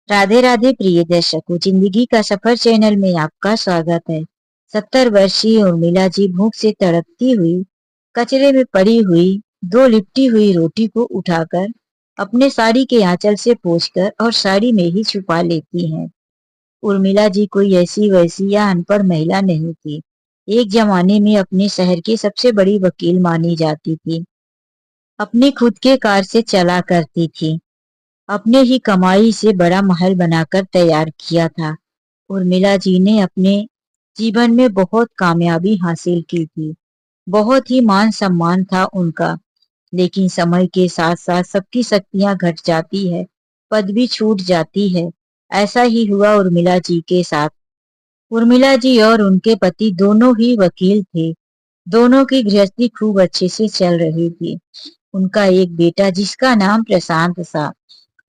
राधे राधे प्रिय दर्शकों, जिंदगी का सफर चैनल में आपका स्वागत है। 70 वर्षीय उर्मिला जी भूख से तड़पती हुई कचरे में पड़ी हुई दो लिपटी हुई रोटी को उठाकर अपने साड़ी के आंचल से पोंछकर और साड़ी में ही छुपा लेती हैं। उर्मिला जी कोई ऐसी वैसी या अनपढ़ महिला नहीं थी। एक जमाने में अपने शहर की सबसे बड़ी वकील मानी जाती थी। अपनी खुद के कार से चला करती थी। अपने ही कमाई से बड़ा महल बनाकर तैयार किया था। उर्मिला जी ने अपने जीवन में बहुत कामयाबी हासिल की थी। बहुत ही मान सम्मान था उनका। लेकिन समय के साथ साथ सबकी शक्तियां घट जाती है, पदवी छूट जाती है। ऐसा ही हुआ उर्मिला जी के साथ। उर्मिला जी और उनके पति दोनों ही वकील थे। दोनों की गृहस्थी खूब अच्छे से चल रही थी। उनका एक बेटा जिसका नाम प्रशांत था।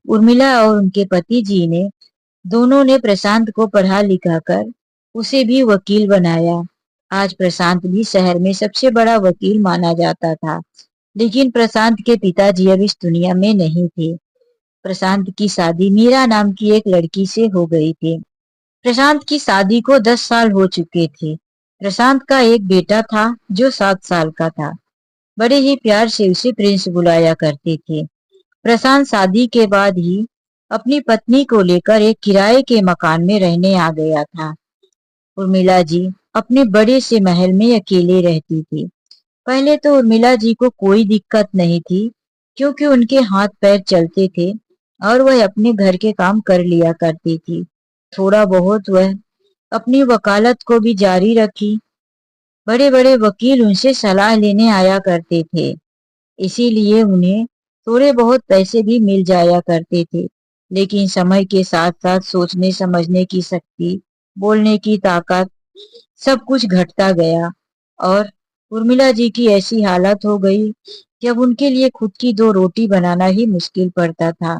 उर्मिला और उनके पति जी ने दोनों ने प्रशांत को पढ़ा लिखा कर उसे भी वकील बनाया। आज प्रशांत भी शहर में सबसे बड़ा वकील माना जाता था। लेकिन प्रशांत के पिताजी अब इस दुनिया में नहीं थे। प्रशांत की शादी मीरा नाम की एक लड़की से हो गई थी। प्रशांत की शादी को 10 साल हो चुके थे। प्रशांत का एक बेटा था जो 7 साल का था। बड़े ही प्यार से उसे प्रिंस बुलाया करते थे। प्रशांत शादी के बाद ही अपनी पत्नी को लेकर एक किराए के मकान में रहने आ गया था। उर्मिला जी अपने बड़े से महल में अकेले रहती थी। पहले तो उर्मिला जी को कोई दिक्कत नहीं थी, क्योंकि उनके हाथ पैर चलते थे और वह अपने घर के काम कर लिया करती थी। थोड़ा बहुत वह अपनी वकालत को भी जारी रखी। बड़े बड़े वकील उनसे सलाह लेने आया करते थे, इसीलिए उन्हें थोड़े बहुत पैसे भी मिल जाया करते थे। लेकिन समय के साथ साथ सोचने समझने की शक्ति, बोलने की ताकत, सब कुछ घटता गया और उर्मिला जी की ऐसी हालत हो गई कि अब उनके लिए खुद की दो रोटी बनाना ही मुश्किल पड़ता था।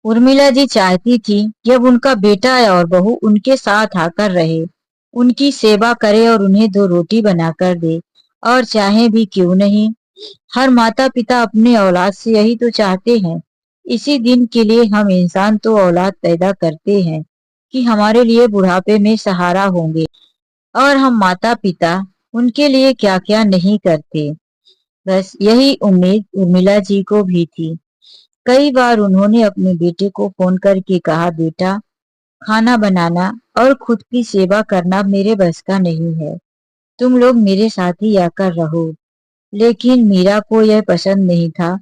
उर्मिला जी चाहती थी कि अब उनका बेटा और बहू उनके साथ आकर रहे, उनकी सेवा करे और उन्हें दो रोटी बनाकर दे। और चाहे भी क्यों नहीं, हर माता पिता अपने औलाद से यही तो चाहते हैं। इसी दिन के लिए हम इंसान तो औलाद पैदा करते हैं कि हमारे लिए बुढ़ापे में सहारा होंगे। और हम माता पिता उनके लिए क्या क्या नहीं करते। बस यही उम्मीद उर्मिला जी को भी थी। कई बार उन्होंने अपने बेटे को फोन करके कहा, बेटा, खाना बनाना और खुद की सेवा करना मेरे बस का नहीं है। तुम लोग मेरे साथ ही आकर रहो। लेकिन मीरा को यह पसंद नहीं था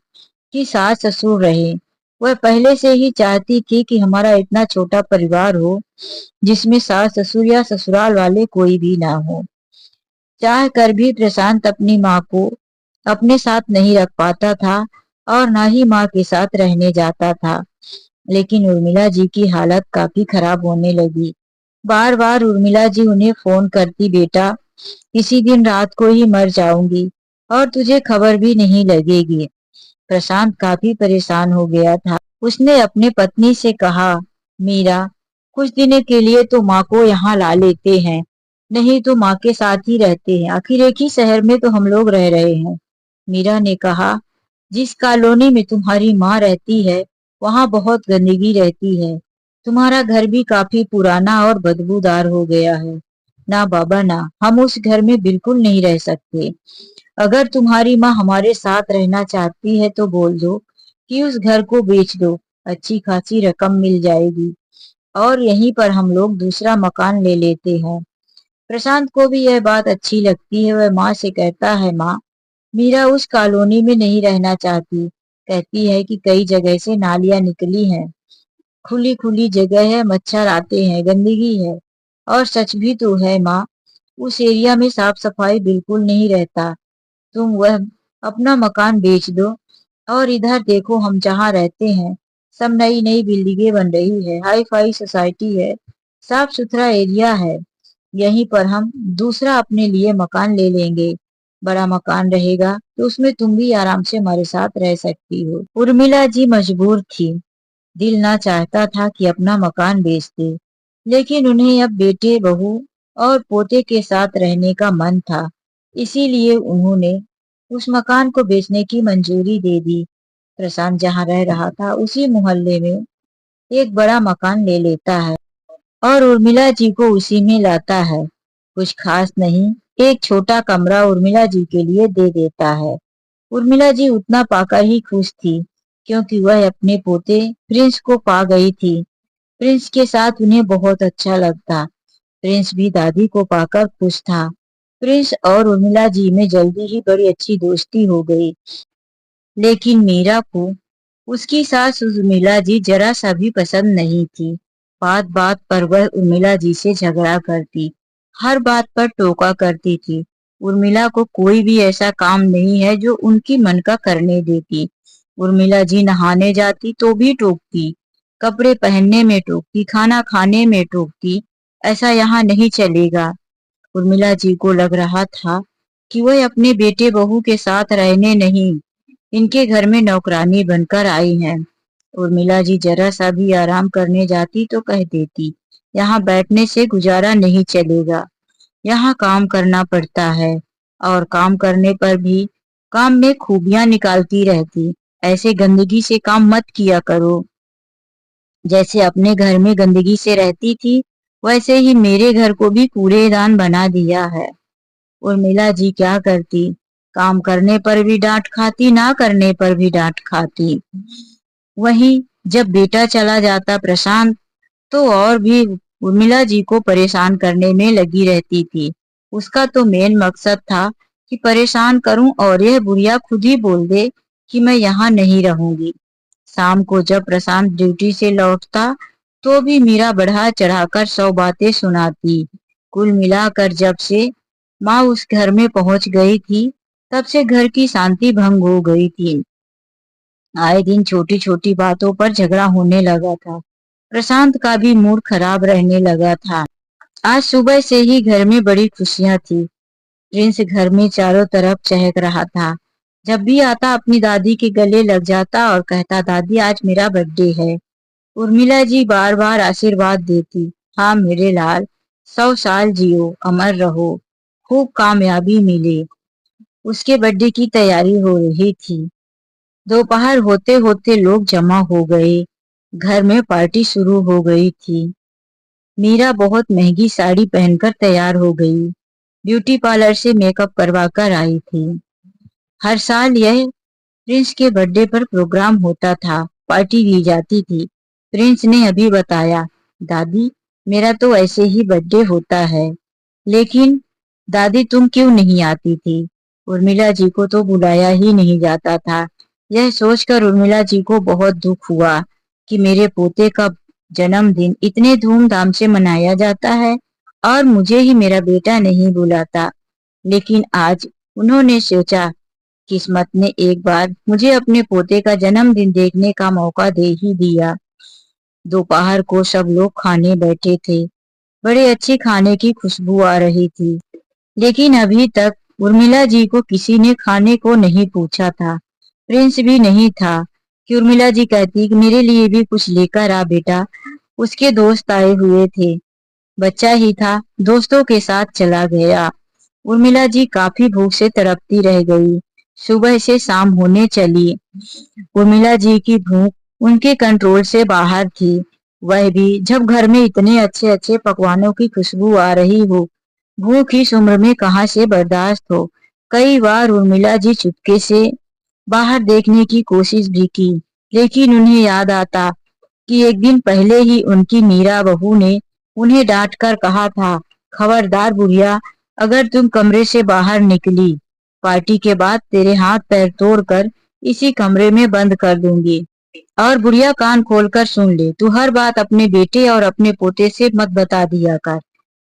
कि सास ससुर रहे। वह पहले से ही चाहती थी कि हमारा इतना छोटा परिवार हो जिसमें सास ससुर या ससुराल वाले कोई भी ना हो। चाह कर भी प्रशांत अपनी माँ को अपने साथ नहीं रख पाता था और ना ही माँ के साथ रहने जाता था। लेकिन उर्मिला जी की हालत काफी खराब होने लगी। बार बार उर्मिला जी उन्हें फोन करती, बेटा, किसी दिन रात को ही मर जाऊंगी और तुझे खबर भी नहीं लगेगी। प्रशांत काफी परेशान हो गया था। उसने अपने पत्नी से कहा, मीरा, कुछ दिनों के लिए तो माँ को यहाँ ला लेते हैं, नहीं तो माँ के साथ ही रहते हैं, आखिर एक ही शहर में तो हम लोग रह रहे हैं। मीरा ने कहा, जिस कॉलोनी में तुम्हारी माँ रहती है वहां बहुत गंदगी रहती है। तुम्हारा घर भी काफी पुराना और बदबूदार हो गया है। ना बाबा ना, हम उस घर में बिल्कुल नहीं रह सकते। अगर तुम्हारी माँ हमारे साथ रहना चाहती है तो बोल दो कि उस घर को बेच दो, अच्छी खासी रकम मिल जाएगी और यहीं पर हम लोग दूसरा मकान ले लेते हैं। प्रशांत को भी यह बात अच्छी लगती है। वह माँ से कहता है, माँ, मीरा उस कॉलोनी में नहीं रहना चाहती। कहती है कि कई जगह से नालियां निकली हैं, खुली खुली जगह है, मच्छर आते हैं, गंदगी है। और सच भी तो है माँ, उस एरिया में साफ सफाई बिल्कुल नहीं रहता। तुम वह अपना मकान बेच दो और इधर देखो, हम जहाँ रहते हैं सब नई नई बिल्डिंगें बन रही है, हाई फाई सोसाइटी है, साफ सुथरा एरिया है। यहीं पर हम दूसरा अपने लिए मकान ले लेंगे। बड़ा मकान रहेगा तो उसमें तुम भी आराम से हमारे साथ रह सकती हो। उर्मिला जी मजबूर थी। दिल ना चाहता था कि अपना मकान बेच दे, लेकिन उन्हें अब बेटे बहू और पोते के साथ रहने का मन था। इसीलिए उन्होंने उस मकान को बेचने की मंजूरी दे दी। प्रशांत जहाँ रह रहा था उसी मोहल्ले में एक बड़ा मकान ले लेता है और उर्मिला जी को उसी में लाता है। कुछ खास नहीं, एक छोटा कमरा उर्मिला जी के लिए दे देता है। उर्मिला जी उतना पाकर ही खुश थी, क्योंकि वह अपने पोते प्रिंस को पा गई थी। प्रिंस के साथ उन्हें बहुत अच्छा लगता। प्रिंस भी दादी को पाकर खुश था। प्रिंस और उर्मिला जी में जल्दी ही बड़ी अच्छी दोस्ती हो गई। लेकिन मीरा को उसकी सास उर्मिला जी जरा सा भी पसंद नहीं थी। बात बात पर वह उर्मिला जी से झगड़ा करती, हर बात पर टोका करती थी। उर्मिला को कोई भी ऐसा काम नहीं है जो उनकी मन का करने देती। उर्मिला जी नहाने जाती तो भी टोकती, कपड़े पहनने में टोकती, खाना खाने में टोकती। ऐसा यहाँ नहीं चलेगा। उर्मिला जी को लग रहा था कि वह अपने बेटे बहू के साथ रहने नहीं, इनके घर में नौकरानी बनकर आई हैं। उर्मिला जी जरा सा भी आराम करने जाती तो कह देती, यहाँ बैठने से गुजारा नहीं चलेगा, यहाँ काम करना पड़ता है। और काम करने पर भी काम में खूबियां निकालती रहती। ऐसे गंदगी से काम मत किया करो। जैसे अपने घर में गंदगी से रहती थी, वैसे ही मेरे घर को भी कूड़ेदान बना दिया है। उर्मिला जी क्या करती, काम करने पर भी डांट खाती, ना करने पर भी डांट खाती। वहीं जब बेटा चला जाता प्रशांत, तो और भी उर्मिला जी को परेशान करने में लगी रहती थी। उसका तो मेन मकसद था कि परेशान करूं और यह बुढ़िया खुद ही बोल दे कि मैं यहाँ नहीं रहूंगी। शाम को जब प्रशांत ड्यूटी से लौटता, तो भी मीरा बढ़ा चढ़ाकर 100 बातें सुनाती। कुल मिलाकर जब से माँ उस घर में पहुंच गई थी, तब से घर की शांति भंग हो गई थी। आए दिन छोटी छोटी बातों पर झगड़ा होने लगा था। प्रशांत का भी मूड खराब रहने लगा था। आज सुबह से ही घर में बड़ी खुशियां थी। प्रिंस घर में चारों तरफ चहक रहा था। जब भी आता अपनी दादी के गले लग जाता और कहता, दादी आज मेरा बर्थडे है। उर्मिला जी बार बार आशीर्वाद देती, हाँ मेरे लाल, 100 साल जियो, अमर रहो, खूब कामयाबी मिले। उसके बर्थडे की तैयारी हो रही थी। दोपहर होते होते लोग जमा हो गए। घर में पार्टी शुरू हो गई थी। मीरा बहुत महंगी साड़ी पहनकर तैयार हो गई। ब्यूटी पार्लर से मेकअप करवा कर आई थी। हर साल यह प्रिंस के बर्थडे पर प्रोग्राम होता था, पार्टी दी जाती थी। प्रिंस ने अभी बताया, दादी मेरा तो ऐसे ही बर्थडे होता है, लेकिन दादी तुम क्यों नहीं आती थी? उर्मिला जी को तो बुलाया ही नहीं जाता था। यह सोचकर उर्मिला जी को बहुत दुख हुआ कि मेरे पोते का जन्मदिन इतने धूमधाम से मनाया जाता है और मुझे ही मेरा बेटा नहीं बुलाता। लेकिन आज उन्होंने सोचा, किस्मत ने एक बार मुझे अपने पोते का जन्मदिन देखने का मौका दे ही दिया। दोपहर को सब लोग खाने बैठे थे। बड़े अच्छे खाने की खुशबू आ रही थी। लेकिन अभी तक उर्मिला जी को किसी ने खाने को नहीं पूछा था। प्रिंस भी नहीं था कि उर्मिला जी कहती कि मेरे लिए भी कुछ लेकर आ बेटा। उसके दोस्त आए हुए थे, बच्चा ही था, दोस्तों के साथ चला गया। उर्मिला जी काफी भूख से तड़पती रह गई। सुबह से शाम होने चली। उर्मिला जी की भूख उनके कंट्रोल से बाहर थी। वह भी जब घर में इतने अच्छे अच्छे पकवानों की खुशबू आ रही हो, भूख इस उम्र में कहाँ से बर्दाश्त हो। कई बार उर्मिला जी चुपके से बाहर देखने की कोशिश भी की, लेकिन उन्हें याद आता कि एक दिन पहले ही उनकी मीरा बहू ने उन्हें डांट कर कहा था, खबरदार बुढ़िया, अगर तुम कमरे से बाहर निकली, पार्टी के बाद तेरे हाथ पैर तोड़कर इसी कमरे में बंद कर दूंगी। और बुढ़िया कान खोलकर सुन ले, तू हर बात अपने बेटे और अपने पोते से मत बता दिया कर,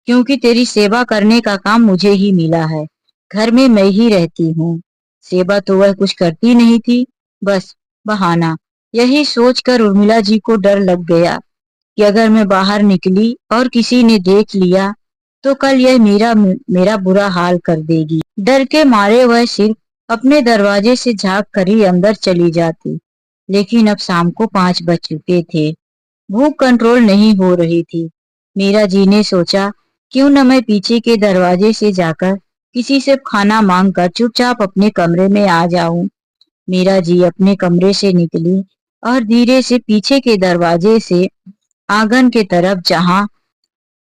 क्योंकि तेरी सेवा करने का काम मुझे ही मिला है। घर में मैं ही रहती हूँ। सेवा तो वह कुछ करती नहीं थी, बस बहाना। यही सोचकर उर्मिला जी को डर लग गया कि अगर मैं बाहर निकली और किसी ने देख लिया, तो कल यह मेरा बुरा हाल कर देगी। डर के मारे वह सिर्फ अपने दरवाजे से झांक कर ही अंदर चली जाती। लेकिन अब शाम को 5 बज चुके थे। भूख कंट्रोल नहीं हो रही थी। मीरा जी ने सोचा, क्यों न मैं पीछे के दरवाजे से जाकर किसी से खाना मांग कर चुपचाप अपने कमरे में आ जाऊं। मीरा जी अपने कमरे से निकली और धीरे से पीछे के दरवाजे से आंगन के तरफ, जहां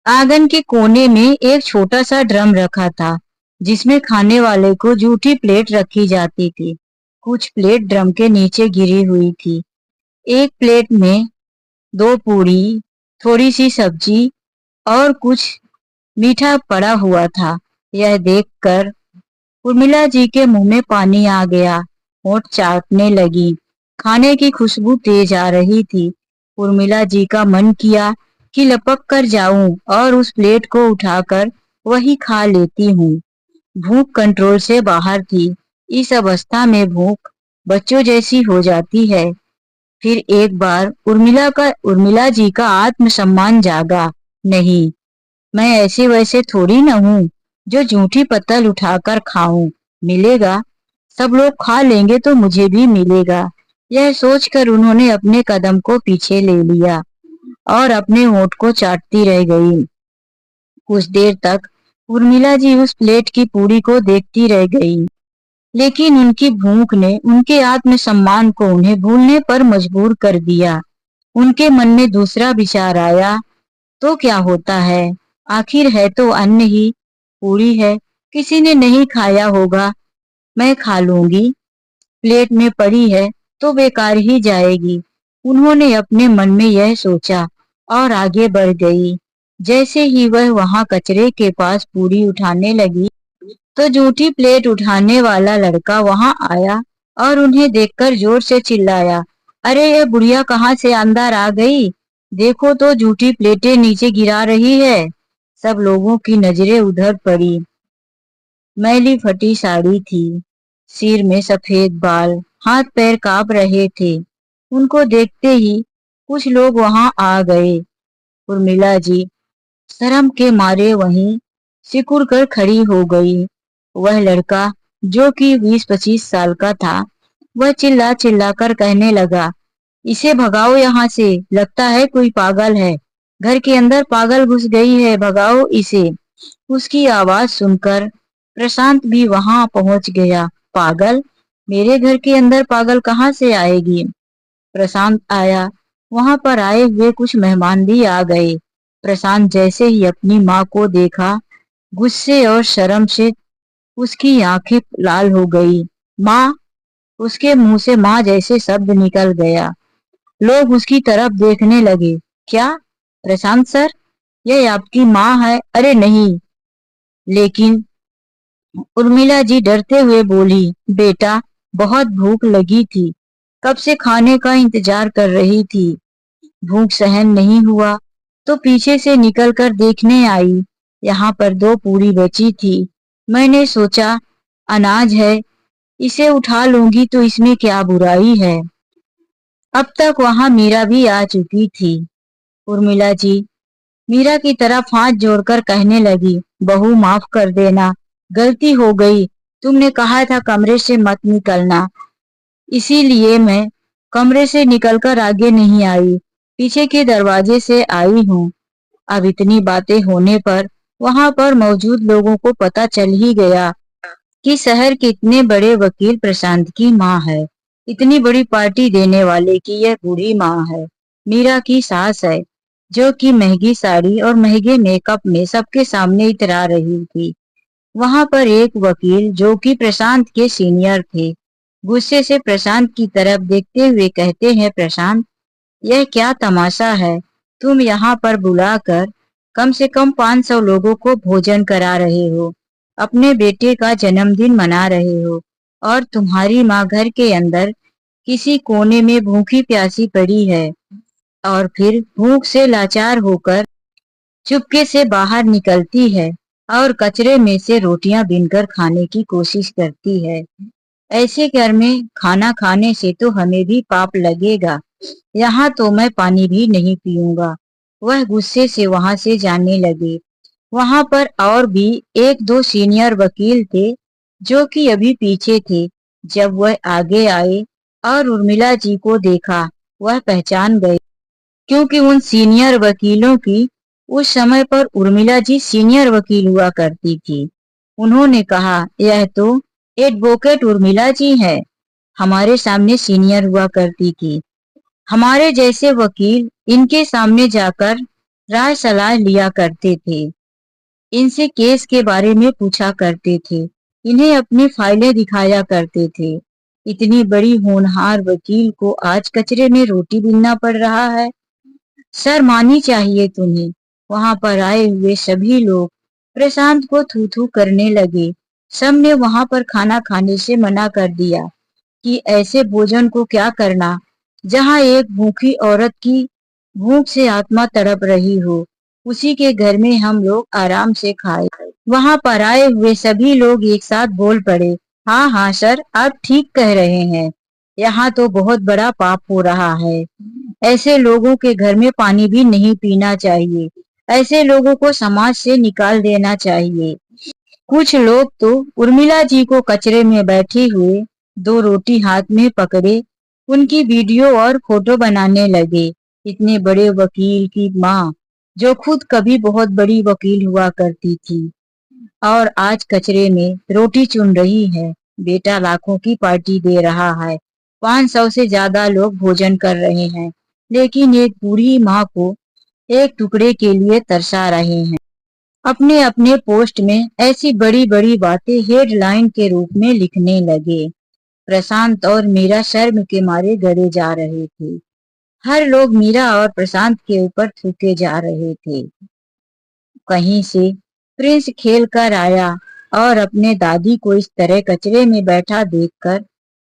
आंगन के कोने में एक छोटा सा ड्रम रखा था जिसमें खाने वाले को जूठी प्लेट रखी जाती थी। कुछ प्लेट ड्रम के नीचे गिरी हुई थी। एक प्लेट में 2 पूरी, थोड़ी सी सब्जी और कुछ मीठा पड़ा हुआ था। यह देखकर उर्मिला जी के मुंह में पानी आ गया। होंठ चाटने लगी। खाने की खुशबू तेज आ रही थी। उर्मिला जी का मन किया कि लपक कर जाऊं और उस प्लेट को उठाकर वही खा लेती हूँ। भूख कंट्रोल से बाहर थी। इस अवस्था में भूख बच्चों जैसी हो जाती है। फिर एक बार उर्मिला जी का आत्मसम्मान जागा। नहीं, मैं ऐसे वैसे थोड़ी न हूँ जो झूठी पत्तल उठाकर खाऊं। मिलेगा, सब लोग खा लेंगे तो मुझे भी मिलेगा। यह सोचकर उन्होंने अपने कदम को पीछे ले लिया और अपने होंठ को चाटती रह गई। कुछ देर तक उर्मिला जी उस प्लेट की पूरी को देखती रह गई, लेकिन उनकी भूख ने उनके आत्मसम्मान को उन्हें भूलने पर मजबूर कर दिया। उनके मन में दूसरा विचार आया, तो क्या होता है, आखिर है तो अन्न ही। पूरी है, किसी ने नहीं खाया होगा, मैं खा लूंगी। प्लेट में पड़ी है तो बेकार ही जाएगी। उन्होंने अपने मन में यह सोचा और आगे बढ़ गई। जैसे ही वह वहां कचरे के पास पूरी उठाने लगी तो जूठी प्लेट उठाने वाला लड़का वहां आया और उन्हें देखकर जोर से चिल्लाया, अरे यह बुढ़िया कहाँ से अंदर आ गई? देखो तो जूठी प्लेटें नीचे गिरा रही है। सब लोगों की नजरें उधर पड़ी। मैली फटी साड़ी थी, सिर में सफेद बाल, हाथ पैर कांप रहे थे। उनको देखते ही कुछ लोग वहां आ गए। उर्मिला जी शर्म के मारे वहीं सिकुड़ कर खड़ी हो गई। वह लड़का जो कि 20-25 साल का था, वह चिल्ला चिल्ला कर कहने लगा, इसे भगाओ यहाँ से, लगता है कोई पागल है। घर के अंदर पागल घुस गई है, भगाओ इसे। उसकी आवाज सुनकर प्रशांत भी वहां पहुंच गया। पागल? मेरे घर के अंदर पागल कहाँ से आएगी? प्रशांत आया। वहां पर आए हुए कुछ मेहमान भी आ गए। प्रशांत जैसे ही अपनी माँ को देखा, गुस्से और शर्म से उसकी आंखें लाल हो गई। माँ! उसके मुंह से माँ जैसे शब्द निकल गया। लोग उसकी तरफ देखने लगे। क्या प्रशांत सर, यह आपकी माँ है? अरे नहीं। लेकिन उर्मिला जी डरते हुए बोली, बेटा, बहुत भूख लगी थी, कब से खाने का इंतजार कर रही थी। भूख सहन नहीं हुआ तो पीछे से निकलकर देखने आई। यहाँ पर 2 पूरी बची थी। मैंने सोचा अनाज है, इसे उठा लूंगी तो इसमें क्या बुराई है। अब तक वहां मीरा भी आ चुकी थी। उर्मिला जी मीरा की तरफ हाथ जोड़कर कहने लगी, बहू माफ कर देना, गलती हो गई। तुमने कहा था कमरे से मत निकलना, इसीलिए मैं कमरे से निकलकर आगे नहीं आई, पीछे के दरवाजे से आई हूँ। अब इतनी बातें होने पर वहां पर मौजूद लोगों को पता चल ही गया कि शहर के इतने बड़े वकील प्रशांत की माँ है। इतनी बड़ी पार्टी देने वाले की यह बूढ़ी माँ है, मीरा की सास है, जो कि महंगी साड़ी और महंगे मेकअप में सबके सामने इतरा रही थी। वहां पर एक वकील जो कि प्रशांत के सीनियर थे, गुस्से से प्रशांत की तरफ देखते हुए कहते हैं, प्रशांत, यह क्या तमाशा है? तुम यहाँ पर बुलाकर कम से कम 500 लोगों को भोजन करा रहे हो, अपने बेटे का जन्मदिन मना रहे हो, और तुम्हारी माँ घर के अंदर किसी कोने में भूखी प्यासी पड़ी है, और फिर भूख से लाचार होकर चुपके से बाहर निकलती है और कचरे में से रोटियां बीनकर खाने की कोशिश करती है। ऐसे घर में खाना खाने से तो हमें भी पाप लगेगा। यहाँ तो मैं पानी भी नहीं पीऊंगा। वह गुस्से से वहां से जाने लगे। वहां पर और भी 1-2 सीनियर वकील थे जो कि अभी पीछे थे। जब वह आगे आए और उर्मिला जी को देखा, वह पहचान गए, क्योंकि उन सीनियर वकीलों की उस समय पर उर्मिला जी सीनियर वकील हुआ करती थी। उन्होंने कहा, यह तो एडवोकेट उर्मिला जी है, हमारे सामने सीनियर हुआ करती थी। हमारे जैसे वकील इनके सामने जाकर राय सलाह लिया करते थे, इनसे केस के बारे में पूछा करते थे, इन्हें अपनी फाइलें दिखाया करते थे। इतनी बड़ी होनहार वकील को आज कचरे में रोटी बीनना पड़ रहा है। शर्म आनी चाहिए तुम्हें। वहां पर आए हुए सभी लोग प्रशांत को थू थू करने लगे। सबने वहां पर खाना खाने से मना कर दिया कि ऐसे भोजन को क्या करना, जहां एक भूखी औरत की भूख से आत्मा तड़प रही हो, उसी के घर में हम लोग आराम से खाए। वहां पर आए हुए सभी लोग एक साथ बोल पड़े, हाँ हाँ सर, आप ठीक कह रहे हैं। यहाँ तो बहुत बड़ा पाप हो रहा है। ऐसे लोगों के घर में पानी भी नहीं पीना चाहिए। ऐसे लोगों को समाज से निकाल देना चाहिए। कुछ लोग तो उर्मिला जी को कचरे में बैठे हुए 2 रोटी हाथ में पकड़े उनकी वीडियो और फोटो बनाने लगे। इतने बड़े वकील की माँ, जो खुद कभी बहुत बड़ी वकील हुआ करती थी, और आज कचरे में रोटी चुन रही है। बेटा लाखों की पार्टी दे रहा है, 500 से ज्यादा लोग भोजन कर रहे हैं, लेकिन एक बूढ़ी माँ को एक टुकड़े के लिए तरसा रहे हैं। अपने अपने पोस्ट में ऐसी बड़ी बड़ी बातें हेडलाइन के रूप में लिखने लगे। प्रशांत और मीरा शर्म के मारे गड़े जा रहे थे। हर लोग मीरा और प्रशांत के ऊपर थूके जा रहे थे। कहीं से प्रिंस खेल कर आया और अपने दादी को इस तरह कचरे में बैठा देखकर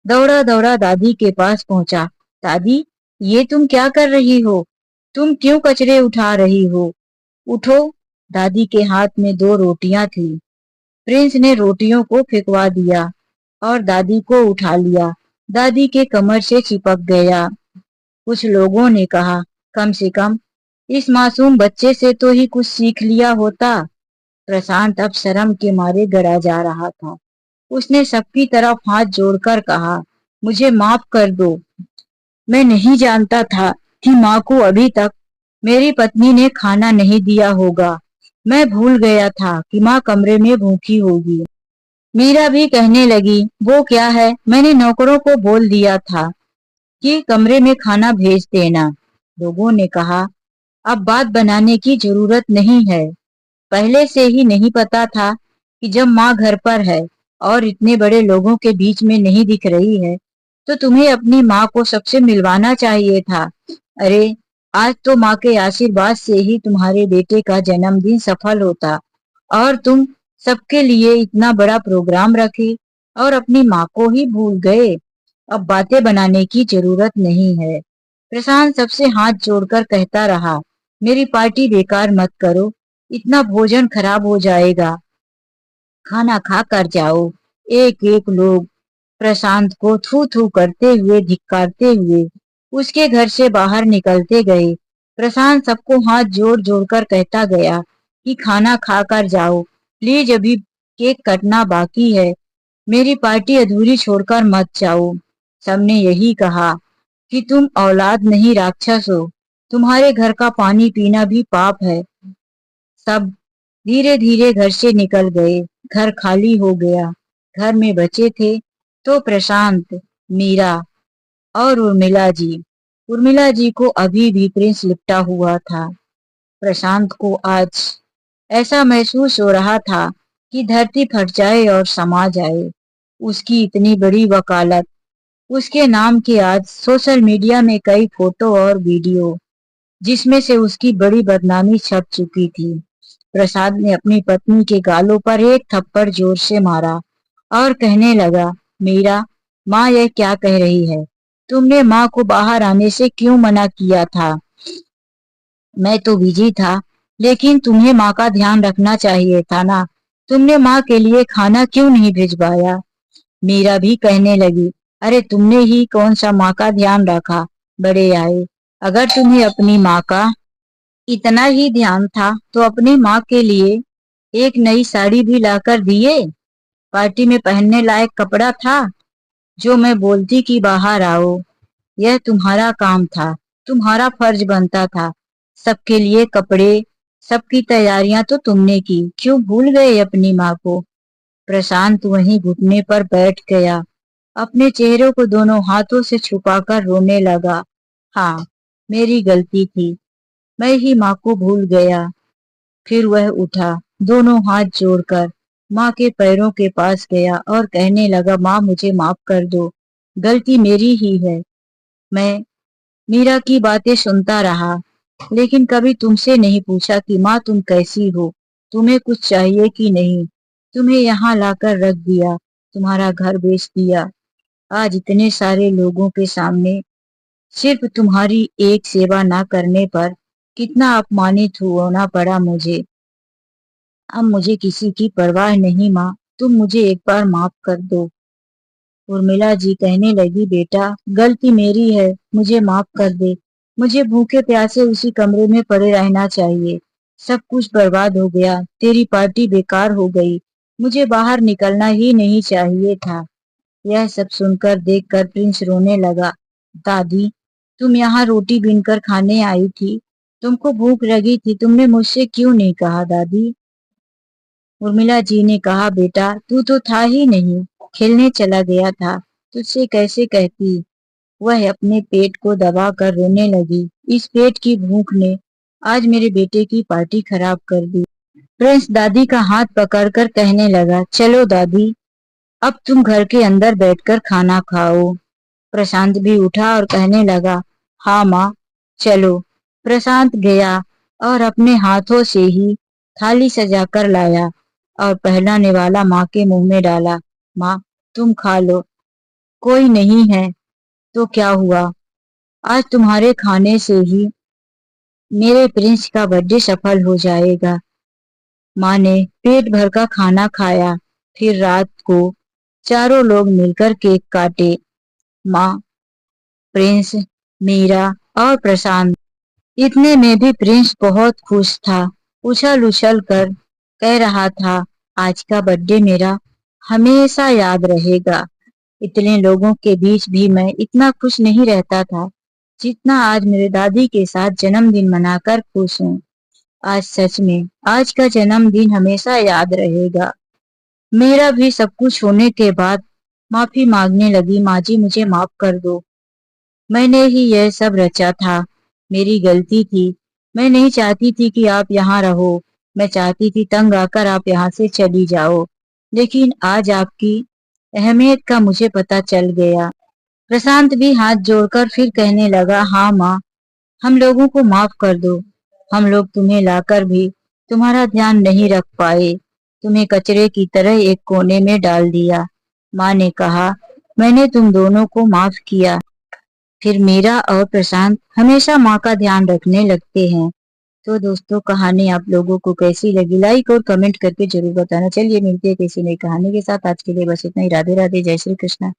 दौड़ा दौड़ा दादी के पास पहुंचा। दादी, ये तुम क्या कर रही हो? तुम क्यों कचरे उठा रही हो? उठो। दादी के हाथ में 2 रोटियां थी। प्रिंस ने रोटियों को फेंकवा दिया और दादी को उठा लिया। दादी के कमर से चिपक गया। कुछ लोगों ने कहा, कम से कम इस मासूम बच्चे से तो ही कुछ सीख लिया होता। प्रशांत अब शर्म के मारे गड़ा जा रहा था। उसने सबकी तरफ हाथ जोड़कर कहा, मुझे माफ कर दो। मैं नहीं जानता था कि माँ को अभी तक मेरी पत्नी ने खाना नहीं दिया होगा। मैं भूल गया था कि माँ कमरे में भूखी होगी। मीरा भी कहने लगी, वो क्या है, मैंने नौकरों को बोल दिया था कि कमरे में खाना भेज देना। लोगों ने कहा, अब बात बनाने की जरूरत नहीं है। पहले से ही नहीं पता था कि जब माँ घर पर है और इतने बड़े लोगों के बीच में नहीं दिख रही है, तो तुम्हें अपनी माँ को सबसे मिलवाना चाहिए था। अरे, आज तो माँ के आशीर्वाद से ही तुम्हारे बेटे का जन्मदिन सफल होता, और तुम सबके लिए इतना बड़ा प्रोग्राम रखे और अपनी माँ को ही भूल गए। अब बातें बनाने की जरूरत नहीं है। प्रशांत सबसे हाथ जोड़कर कहता रहा, मेरी पार्टी बेकार मत करो, इतना भोजन खराब हो जाएगा। खाना खा कर जाओ। एक एक लोग प्रशांत को थू थू करते हुए धिक्कारते हुए उसके घर से बाहर निकलते गए। प्रशांत सबको हाथ जोड़ जोड़ कर कहता गया कि खाना खा कर जाओ, प्लीज, अभी केक कटना बाकी है, मेरी पार्टी अधूरी छोड़कर मत जाओ। सबने यही कहा कि तुम औलाद नहीं राक्षस हो, तुम्हारे घर का पानी पीना भी पाप है। सब धीरे धीरे घर से निकल गए। घर खाली हो गया। घर में बचे थे तो प्रशांत, मीरा और उर्मिला जी। उर्मिला जी को अभी भी प्रिंस लिपटा हुआ था। प्रशांत को आज ऐसा महसूस हो रहा था कि धरती फट जाए और समा जाए। उसकी इतनी बड़ी वकालत, उसके नाम के आज सोशल मीडिया में कई फोटो और वीडियो, जिसमें से उसकी बड़ी बदनामी छप चुकी थी। प्रसाद ने अपनी पत्नी के गालों पर एक थप्पड़ जोर से मारा और कहने लगा, मीरा, माँ यह क्या कह रही है? तुमने माँ को बाहर आने से क्यों मना किया था? मैं तो बिजी था, लेकिन तुम्हें माँ का ध्यान रखना चाहिए था ना। तुमने माँ के लिए खाना क्यों नहीं भिजवाया? मीरा भी कहने लगी, अरे तुमने ही कौन सा माँ का ध्यान रखा, बड़े आए। अगर तुम्हें अपनी माँ का इतना ही ध्यान था तो अपनी माँ के लिए एक नई साड़ी भी लाकर दिए। पार्टी में पहनने लायक कपड़ा था जो मैं बोलती कि बाहर आओ। यह तुम्हारा काम था, तुम्हारा फर्ज बनता था। सबके लिए कपड़े, सबकी तैयारियां तो तुमने की, क्यों भूल गए अपनी माँ को? प्रशांत वहीं घुटने पर बैठ गया, अपने चेहरे को दोनों हाथों से छुपाकर रोने लगा। हाँ, मेरी गलती थी। मैं ही माँ को भूल गया। फिर वह उठा, दोनों हाथ जोड़कर माँ के पैरों के पास गया और कहने लगा, माँ मुझे माफ कर दो, गलती मेरी ही है। मैं मीरा की बातें सुनता रहा, लेकिन कभी तुमसे नहीं पूछा कि माँ तुम कैसी हो, तुम्हें कुछ चाहिए कि नहीं। तुम्हें यहाँ लाकर रख दिया, तुम्हारा घर बेच दिया। आज इतने सारे लोगों के सामने सिर्फ तुम्हारी एक सेवा ना करने पर कितना अपमानित होना पड़ा मुझे। अब मुझे किसी की परवाह नहीं माँ, तुम मुझे एक बार माफ कर दो। उर्मिला जी कहने लगी, बेटा गलती मेरी है, मुझे माफ कर दे। मुझे भूखे प्यासे उसी कमरे में पड़े रहना चाहिए। सब कुछ बर्बाद हो गया, तेरी पार्टी बेकार हो गई। मुझे बाहर निकलना ही नहीं चाहिए था। यह सब सुनकर देखकर प्रिंस रोने लगा। दादी, तुम यहाँ रोटी बीनकर खाने आई थी, तुमको भूख लगी थी, तुमने मुझसे क्यों नहीं कहा दादी। उर्मिला जी ने कहा, बेटा तू तो था ही नहीं, खेलने चला गया था, तुझसे कैसे कहती। वह अपने पेट को दबाकर रोने लगी। इस पेट की भूख ने आज मेरे बेटे की पार्टी खराब कर दी। प्रिंस दादी का हाथ पकड़कर कहने लगा, चलो दादी, अब तुम घर के अंदर बैठकर खाना खाओ। प्रशांत भी उठा और कहने लगा, हाँ माँ, चलो। प्रशांत गया और अपने हाथों से ही थाली सजाकर लाया और पहला निवाला माँ के मुंह में डाला। माँ, तुम खा लो, कोई नहीं है तो क्या हुआ, आज तुम्हारे खाने से ही मेरे प्रिंस का बर्थडे सफल हो जाएगा। माँ ने पेट भर का खाना खाया। फिर रात को चारों लोग मिलकर केक काटे। माँ, प्रिंस, मीरा और प्रशांत। इतने में भी प्रिंस बहुत खुश था। उछल उछल कर कह रहा था, आज का बर्थडे मेरा हमेशा याद रहेगा। इतने लोगों के बीच भी मैं इतना खुश नहीं रहता था जितना आज मेरे दादी के साथ जन्मदिन मनाकर खुश हूँ। आज सच में आज का जन्मदिन हमेशा याद रहेगा। मेरा भी सब कुछ होने के बाद माफी मांगने लगी, माँ जी मुझे माफ कर दो। मैंने ही यह सब रचा था, मेरी गलती थी। मैं नहीं चाहती थी कि आप यहाँ रहो, मैं चाहती थी तंग आकर आप यहाँ से चली जाओ। लेकिन आज आपकी अहमियत का मुझे पता चल गया। प्रशांत भी हाथ जोड़कर फिर कहने लगा, हाँ माँ, हम लोगों को माफ कर दो। हम लोग तुम्हें लाकर भी तुम्हारा ध्यान नहीं रख पाए, तुम्हें कचरे की तरह एक कोने में डाल दिया। माँ ने कहा, मैंने तुम दोनों को माफ किया। फिर मीरा और प्रशांत हमेशा माँ का ध्यान रखने लगते हैं। तो दोस्तों, कहानी आप लोगों को कैसी लगी, लाइक और कमेंट करके जरूर बताना। चलिए मिलते हैं किसी नई कहानी के साथ। आज के लिए बस इतना ही। राधे राधे, जय श्री कृष्ण।